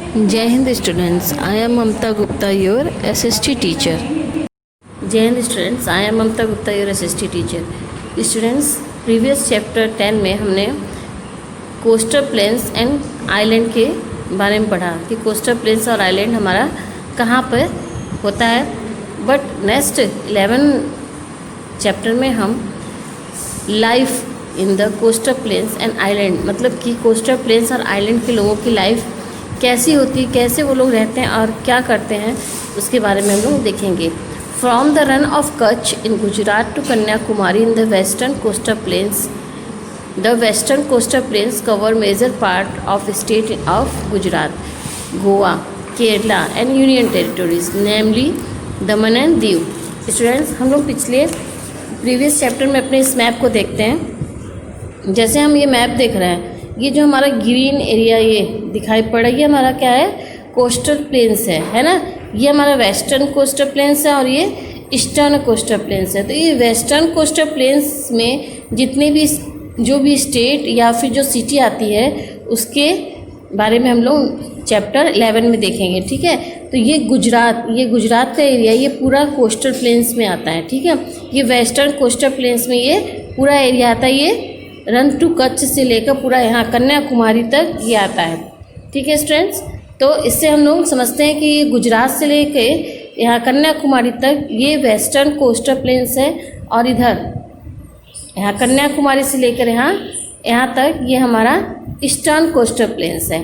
जय Hind students, I am Mamta Gupta, your SST teacher. जय Hind students, I am Mamta Gupta, your SST teacher. Students, previous chapter 10 में हमने coastal plains and island के बारे में पढ़ा कि कोस्टल प्लेन्स और आइलैंड हमारा कहाँ पर होता है। बट नेक्स्ट 11 चैप्टर में हम life in the coastal plains and island, मतलब कि कोस्टल प्लेन्स और आइलैंड के लोगों की लाइफ कैसी होती है, कैसे वो लोग रहते हैं और क्या करते हैं, उसके बारे में हम लोग देखेंगे। From the run of Kutch in Gujarat to Kanyakumari in the western coastal plains, the western coastal plains cover major part of state of Gujarat, Goa, Kerala and union territories, namely Daman and Diu. Students, हम लोग पिछले प्रीवियस चैप्टर में अपने इस मैप को देखते हैं। जैसे हम ये मैप देख रहे हैं, ये जो हमारा ग्रीन एरिया ये दिखाई पड़ रहा है, ये हमारा क्या है, कोस्टल प्लेन्स है ना। ये हमारा वेस्टर्न कोस्टल प्लेन्स है और ये ईस्टर्न कोस्टल प्लेन्स है। तो ये वेस्टर्न कोस्टल प्लेन्स में जितने भी जो भी स्टेट या फिर जो सिटी आती है उसके बारे में हम लोग चैप्टर 11 में देखेंगे, ठीक है। तो ये गुजरात का एरिया ये पूरा कोस्टल प्लेन्स में आता है, ठीक है। ये वेस्टर्न कोस्टल प्लेन्स में ये पूरा एरिया आता है, ये रन टू कच्छ से लेकर पूरा यहाँ कन्याकुमारी तक ये आता है, ठीक है स्टूडेंट्स। तो इससे हम लोग समझते हैं कि ये गुजरात से लेकर यहाँ कन्याकुमारी तक ये वेस्टर्न कोस्टल प्लेन्स है और इधर यहाँ कन्याकुमारी से लेकर यहाँ तक ये हमारा ईस्टर्न कोस्टल प्लेन्स है,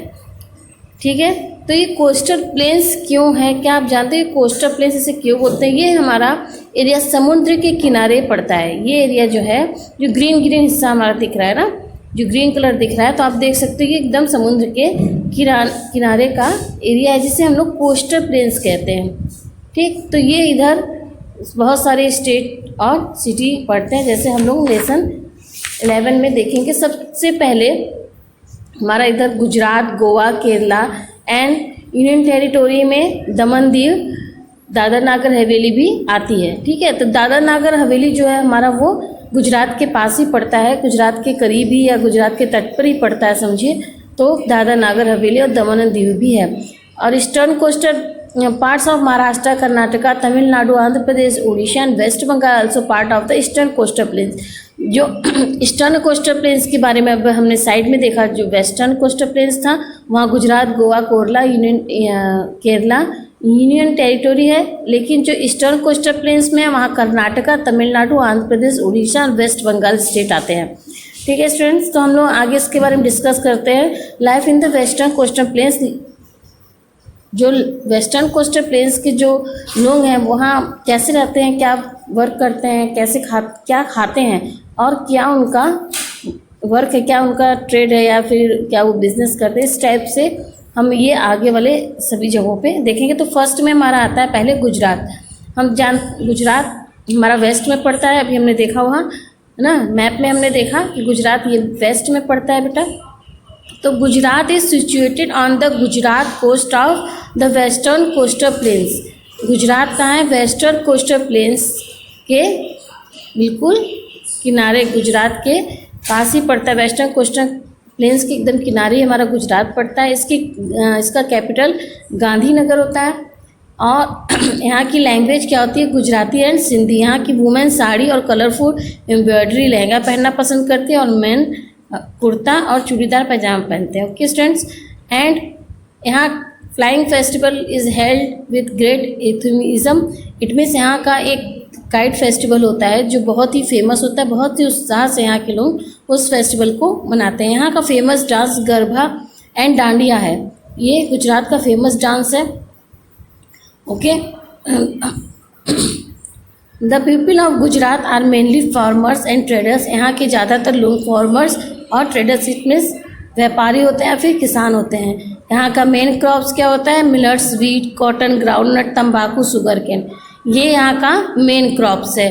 ठीक है। तो ये कोस्टल प्लेन्स क्यों है, क्या आप जानते हैं कोस्टल प्लेन्स इसे क्यों बोलते हैं? ये हमारा एरिया समुद्र के किनारे पड़ता है। ये एरिया जो है, जो ग्रीन हिस्सा हमारा दिख रहा है ना, जो ग्रीन कलर दिख रहा है, तो आप देख सकते हो ये एकदम समुद्र के किनारे का एरिया है, जिसे हम लोग कोस्टल प्लेन्स कहते हैं, ठीक। तो ये इधर बहुत सारे स्टेट और सिटी पड़ते हैं, जैसे हम लोग लेसन 11 में देखेंगे। सबसे पहले हमारा इधर Gujarat, Goa, Kerala and union territory में दमन दीव, दादर नागर हवेली भी आती है, ठीक है। तो दादर नागर हवेली जो है हमारा वो गुजरात के पास ही पड़ता है, गुजरात के करीब ही या गुजरात के तट पर ही पड़ता है समझिए। तो दादर नागर हवेली और दमन एंड दीव भी है। और eastern coastal parts of Maharashtra, Karnataka, Tamil Nadu, Andhra Pradesh, Orissa and west Bengal also part of the eastern coastal plains. जो ईस्टर्न कोस्टल प्लेन्स के बारे में अब हमने साइड में देखा, जो वेस्टर्न कोस्टल प्लेन्स था वहाँ गुजरात, गोवा, केरला यूनियन टेरिटोरी है। लेकिन जो ईस्टर्न कोस्टल प्लेन्स में है वहाँ कर्नाटका, तमिलनाडु, आंध्र प्रदेश, उड़ीसा और वेस्ट बंगाल स्टेट आते हैं, ठीक है स्टूडेंट्स। तो हम लोग आगे इसके बारे में डिस्कस करते हैं। Life in the western coastal plains, जो वेस्टर्न कोस्टल प्लेन्स के जो लोग हैं वहाँ कैसे रहते हैं, क्या वर्क करते हैं, क्या खाते हैं और क्या उनका वर्क है, क्या उनका ट्रेड है या फिर क्या वो बिजनेस करते हैं, इस टाइप से हम ये आगे वाले सभी जगहों पे देखेंगे। तो फर्स्ट में हमारा आता है पहले गुजरात। गुजरात हमारा वेस्ट में पड़ता है, अभी हमने देखा वहाँ है ना, मैप में हमने देखा कि गुजरात ये वेस्ट में पड़ता है बेटा। तो Gujarat is situated on the Gujarat coast of the western coastal plains. Gujarat कहाँ है, वेस्टर्न कोस्टल प्लेन्स के बिल्कुल किनारे, गुजरात के पास ही पड़ता है। वेस्टर्न कोस्टल प्लेन्स के एकदम किनारे हमारा गुजरात पड़ता है। इसका कैपिटल गांधीनगर होता है। और यहाँ की लैंग्वेज क्या होती है, गुजराती एंड सिंधी। यहाँ की वुमेन साड़ी और कलरफुल एम्ब्रॉयडरी लहंगा पहनना पसंद करती है और मेन कुर्ता और चूड़ीदार पैजामा पहनते हैं, ओके स्टूडेंट्स। एंड यहाँ flying festival is held with great enthusiasm. It means यहाँ का एक काइट फेस्टिवल होता है जो बहुत ही फेमस होता है, बहुत ही उत्साह से यहाँ के लोग उस फेस्टिवल को मनाते हैं। यहाँ का famous dance Garba and Dandiya है, ये गुजरात का फेमस डांस है, okay. The people of Gujarat are mainly farmers and traders. यहाँ के ज़्यादातर लोग फार्मर्स और ट्रेडर्स, इट मीन्स व्यापारी होते हैं या फिर किसान होते हैं। यहाँ का मेन क्रॉप्स क्या होता है, मिलट्स, वीट, कॉटन, ग्राउंडनट, तंबाकू, शुगर केन, ये यहाँ का मेन क्रॉप्स है।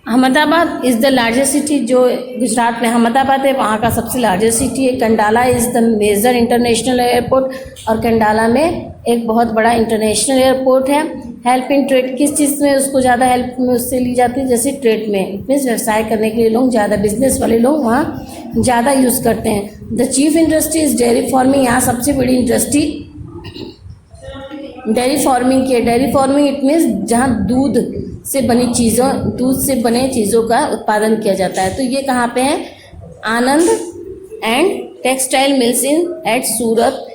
Ahmedabad is the largest city, जो गुजरात में अहमदाबाद है वहाँ का सबसे लार्जेस्ट सिटी है। Kandla is the major international airport, और कंडाला में एक बहुत बड़ा इंटरनेशनल एयरपोर्ट है। हेल्प इन ट्रेड, किस चीज़ में उसको ज़्यादा हेल्प में उससे ली जाती है, जैसे ट्रेड में, मीन्स व्यवसाय करने के लिए लोग ज़्यादा, बिजनेस वाले लोग वहाँ ज़्यादा यूज़ करते हैं। The chief industry is dairy farming, यहाँ सबसे बड़ी इंडस्ट्री डेयरी फार्मिंग की है। डेयरी फार्मिंग इट मीन्स जहाँ दूध से बने चीज़ों का उत्पादन किया जाता है। तो ये कहाँ पे है? Anand and textile mills in at Surat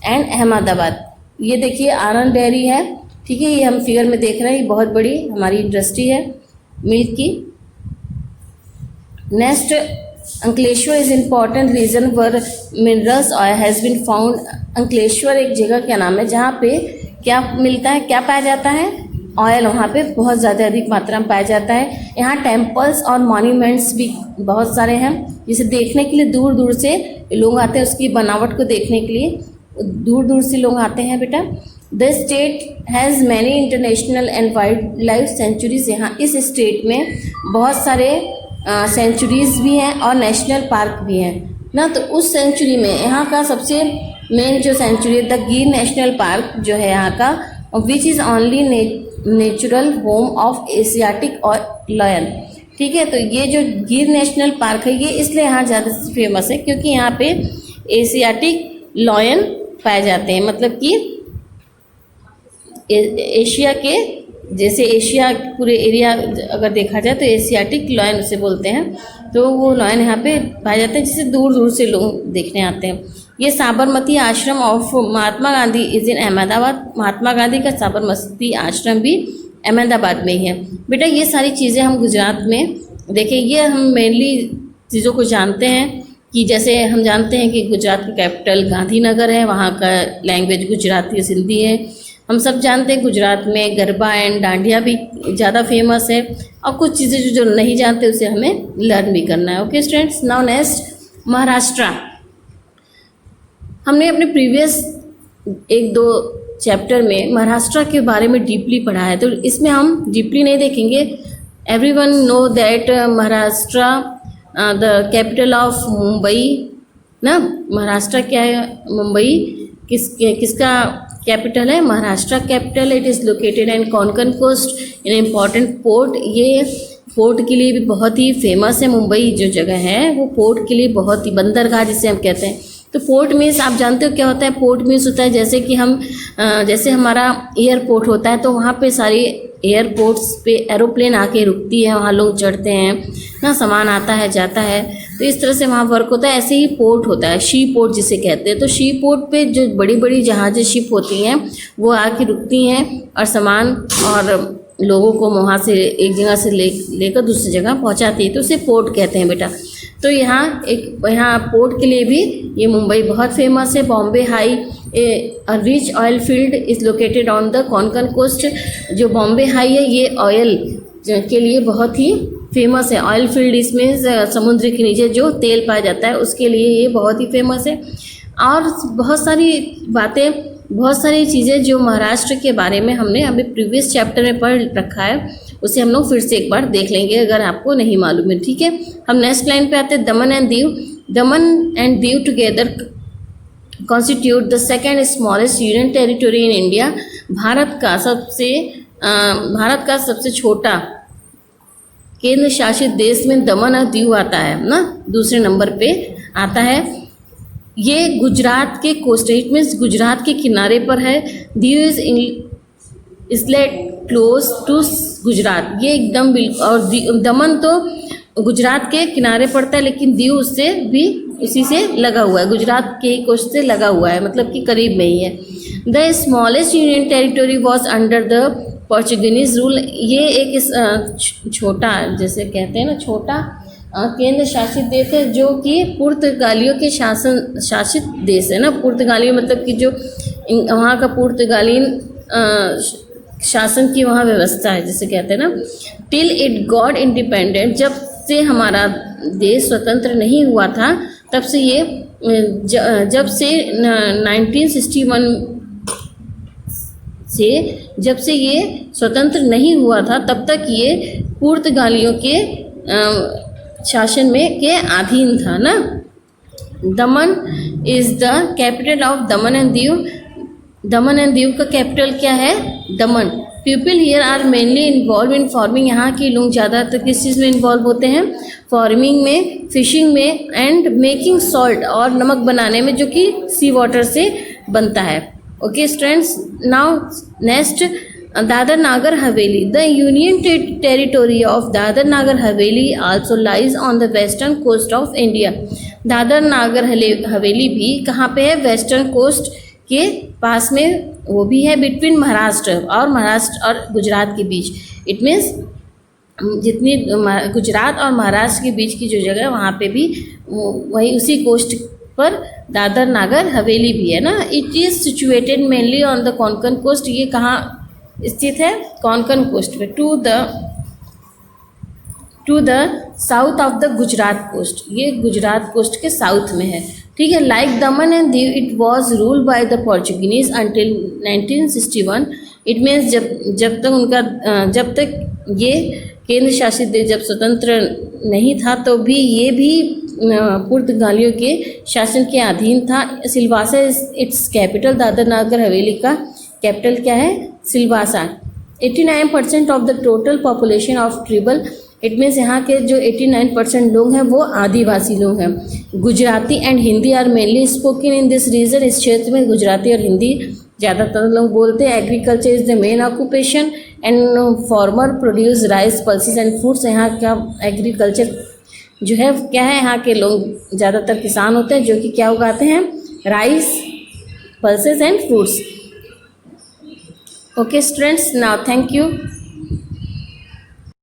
and Ahmedabad. ये देखिए आनंद डेयरी है, ठीक है, ये हम फिगर में देख रहे हैं, ये बहुत बड़ी हमारी इंडस्ट्री है मिल्क की। Next, Ankleshwar is important region where minerals oil has been found. Ankleshwar एक जगह का नाम है जहाँ पे क्या मिलता है, क्या पाया जाता है? ऑयल वहाँ पे बहुत ज़्यादा अधिक मात्रा में पाया जाता है। यहाँ टेम्पल्स और मॉन्यूमेंट्स भी बहुत सारे हैं, जिसे देखने के लिए दूर दूर से लोग आते हैं, उसकी बनावट को देखने के लिए दूर दूर से लोग आते हैं बेटा। The state has many international and wild life sanctuaries. यहाँ इस स्टेट में बहुत सारे सेंचुरीज भी हैं और नेशनल पार्क भी हैं ना। तो उस सेंचुरी में यहाँ का सबसे मेन जो सेंचुरी है द गिर नेशनल पार्क जो है यहाँ का, which is only natural home of Asiatic और लायन। ठीक है, तो ये जो गिर नेशनल पार्क है ये इसलिए यहाँ ज़्यादा फेमस है क्योंकि यहाँ पे एशियाटिक लायन पाए जाते हैं। मतलब कि एशिया के, जैसे एशिया पूरे एरिया अगर देखा जाए तो एशियाटिक लायन उसे बोलते हैं, तो वो लायन यहाँ पे पाए जाते हैं जिसे दूर दूर से लोग देखने आते हैं। ये Sabarmati Ashram of Mahatma Gandhi is in Ahmedabad. Mahatma Gandhi का साबरमती आश्रम भी अहमदाबाद में ही है। बेटा ये सारी चीज़ें हम गुजरात में देखें, ये हम मेनली चीज़ों को जानते हैं कि जैसे हम जानते हैं कि गुजरात का कैपिटल गांधीनगर है, वहाँ का लैंग्वेज गुजराती सिंधी है। हम सब जानते हैं गुजरात में गरबा एंड डांडिया भी ज़्यादा फेमस है, और कुछ चीज़ें जो नहीं जानते उसे हमें लर्न भी करना है। Okay students, now next Maharashtra. हमने अपने प्रीवियस 1-2 चैप्टर में महाराष्ट्र के बारे में डीपली पढ़ा है, तो इसमें हम डीपली नहीं देखेंगे। Everyone know that Maharashtra the capital of Mumbai ना। महाराष्ट्र क्या है? मुंबई किसका कैपिटल है? Maharashtra capital. It is located in Konkan coast in important port. ये पोर्ट के लिए भी बहुत ही फेमस है। मुंबई जो जगह है वो पोर्ट के लिए बहुत ही, बंदरगाह जिसे हम कहते हैं। तो पोर्ट मीन्स आप जानते हो क्या होता है? पोर्ट मीन्स होता है जैसे कि हम जैसे हमारा एयरपोर्ट होता है तो वहाँ पे सारी एयरपोर्ट्स पे एरोप्लेन आके रुकती है, वहाँ लोग चढ़ते हैं ना, सामान आता है जाता है, तो इस तरह से वहाँ वर्क होता है। ऐसे ही पोर्ट होता है, शी पोर्ट जिसे कहते हैं। तो शी पोर्ट पे जो बड़ी बड़ी जहाज़ें, शिप होती हैं, वो आके रुकती हैं और सामान और लोगों को वहाँ से एक जगह से लेकर दूसरी जगह पहुँचाती है, तो उसे पोर्ट कहते हैं बेटा। तो यहाँ पोर्ट के लिए भी ये मुंबई बहुत फेमस है। Bombay high rich oil field is located on the Konkan coast. जो बॉम्बे हाई है ये ऑयल के लिए बहुत ही फेमस है। ऑयल फील्ड इसमें समुद्र के नीचे जो तेल पाया जाता है उसके लिए ये बहुत ही फेमस है। और बहुत सारी चीज़ें जो महाराष्ट्र के बारे में हमने अभी प्रीवियस चैप्टर में पढ़ रखा है, उसे हम लोग फिर से एक बार देख लेंगे अगर आपको नहीं मालूम है। ठीक है, हम नेक्स्ट लाइन पे आते हैं। दमन and Diu. Daman and Diu together constitute the second smallest union territory in India. Bharat का सबसे छोटा केंद्र शासित देश में दमन और दीव आता है ना, दूसरे नंबर पे आता है। ये गुजरात के कोस्टल मीन्स गुजरात के किनारे पर है। Diu is islet close to Gujarat. ये एकदम और दमन तो गुजरात के किनारे पड़ता है, लेकिन दीव उससे भी उसी से लगा हुआ है, गुजरात के कोस्ट से लगा हुआ है, मतलब कि करीब में ही है। The smallest union territory was under the Portuguese rule. ये एक छोटा, जैसे कहते हैं ना, छोटा केंद्र शासित देश है जो कि पुर्तगालियों के शासित देश है ना। पुर्तगालियों मतलब कि जो वहाँ का पुर्तगाली शासन की वहाँ व्यवस्था है, जिसे कहते हैं ना। टिल इट गॉट इंडिपेंडेंट, जब से हमारा देश स्वतंत्र नहीं हुआ था तब से ये जब से 1961 से जब से ये स्वतंत्र नहीं हुआ था तब तक ये पुर्तगालियों के शासन में के अधीन था ना। Daman is the capital of Daman and Diu. Daman and Diu का कैपिटल क्या है? Daman. People here are mainly involve in farming. यहाँ के लोग ज़्यादातर किस चीज़ में इन्वॉल्व होते हैं? फार्मिंग में, फिशिंग में एंड मेकिंग सॉल्ट, और नमक बनाने में जो कि सी वाटर से बनता है। Okay, students. Now, next, Dadar Nagar Haveli. The Union territory of Dadar Nagar Haveli also lies on the western coast of India. Dadar Nagar Haveli भी कहाँ पे है? वेस्टर्न कोस्ट के पास में, वो भी है बिटवीन महाराष्ट्र और गुजरात के बीच. इट मीन्स जितनी गुजरात और महाराष्ट्र के बीच की जो जगह है वहाँ पे भी वही उसी कोस्ट पर दादर नागर हवेली भी है ना. It is situated mainly on the Konkan coast. ये कहाँ स्थित है? कोंकण कोस्ट पे, to the south of the Gujarat coast. ये गुजरात कोस्ट के साउथ में है. ठीक है. Like Daman and Diu it was ruled by the Portuguese until 1961. It means जब तक ये केंद्र शासित देश जब स्वतंत्र नहीं था तो भी ये भी पुर्तगालियों के शासन के अधीन था. Silvassa it's capital. दादर नागर हवेली का कैपिटल क्या है? Silvassa. 89% of the total population of tribal. It means यहाँ के जो 89% लोग हैं वो आदिवासी लोग हैं. Gujarati and Hindi are mainly spoken in this region. इस क्षेत्र में गुजराती और हिंदी ज़्यादातर लोग बोलते हैं. Agriculture is the main occupation and farmer produce rice pulses and fruits. यहाँ का एग्रीकल्चर जो है क्या है? यहाँ के लोग ज़्यादातर किसान होते हैं जो कि क्या उगाते हैं? Rice, pulses and fruits. Okay students, now thank you.